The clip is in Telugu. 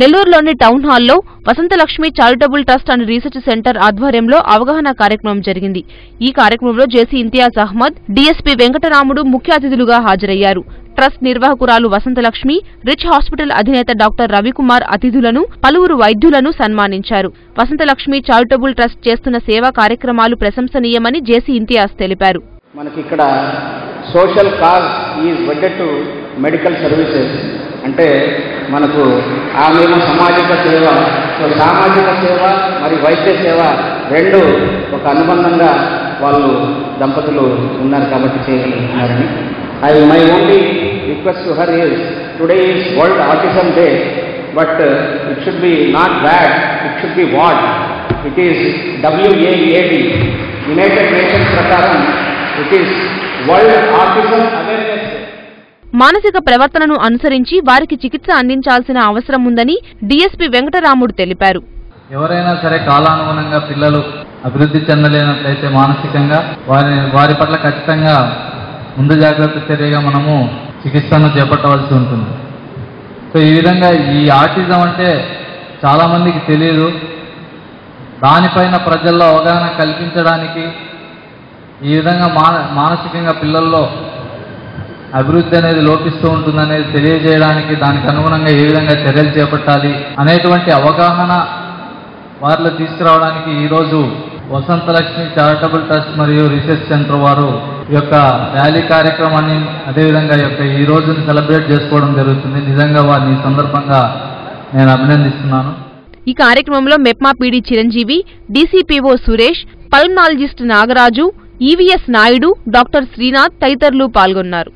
నెల్లూరులోని టౌన్ హాల్లో Vasanthalakshmi charitable trust and research centre ఆధ్వర్యంలో అవగాహన కార్యక్రమం జరిగింది. ఈ కార్యక్రమంలో జేసీ ఇంతియాజ్ అహ్మద్, డీఎస్పీ వెంకటరాముడు ముఖ్య అతిథులుగా హాజరయ్యారు. ట్రస్ట్ నిర్వాహకురాలు వసంతలక్ష్మి, రిచ్ హాస్పిటల్ అధినేత డాక్టర్ రవికుమార్ అతిథులను, పలువురు వైద్యులను సన్మానించారు. వసంతలక్ష్మి చారిటబుల్ ట్రస్ట్ చేస్తున్న సేవా కార్యక్రమాలు ప్రశంసనీయమని జేసీ ఇంతియాజ్ తెలిపారు. మనకి ఇక్కడ social cause is wedded to medical services అంటే మనకు ఆమెమో సామాజిక సేవ, సామాజిక సేవ మరియు వైద్య సేవ రెండు ఒక అనుబంధంగా వాళ్ళు దంపతులు ఉన్నారు కాబట్టి చేయగలుగుతున్నారని. My only request to her is today is world autism day, but it should be not bad, it should be what it is WAAD United Nations ప్రకారం it is world autism awareness. మానసిక ప్రవర్తనను అనుసరించి వారికి చికిత్స అందించాల్సిన అవసరం ఉందని డీఎస్పీ వెంకటరాముడు తెలిపారు. ఎవరైనా సరే కాలానుగుణంగా పిల్లలు అభివృద్ధి చెందలేనట్లయితే మానసికంగా వారి పట్ల ఖచ్చితంగా ముందు జాగ్రత్త చర్యగా మనము చికిత్సను చేపట్టవలసి ఉంటుంది. సో ఈ విధంగా ఈ ఆటిజం అంటే చాలామందికి తెలియదు. దానిపైన ప్రజల్లో అవగాహన కల్పించడానికి ఈ విధంగా మానసికంగా పిల్లల్లో అభివృద్ధి అనేది లోపిస్తూ ఉంటుందనేది తెలియజేయడానికి, దానికి అనుగుణంగా ఏ విధంగా చర్యలు చేపట్టాలి అనేటువంటి అవగాహన వారిలో తీసుకురావడానికి ఈరోజు వసంతలక్ష్మి చారిటబుల్ ట్రస్ట్ మరియు రీసెర్చ్ సెంటర్ వారు ఈ యొక్క ర్యాలీ కార్యక్రమాన్ని అదేవిధంగా ఈ రోజుని సెలబ్రేట్ చేసుకోవడం జరుగుతుంది. నిజంగా వారిని ఈ సందర్భంగా నేను అభినందిస్తున్నాను. ఈ కార్యక్రమంలో MEPMA PD Chiranjeevi, DCPO Suresh, pulmonologist Nagaraju, EVS Naidu, doctor Srinath తదితరులు పాల్గొన్నారు.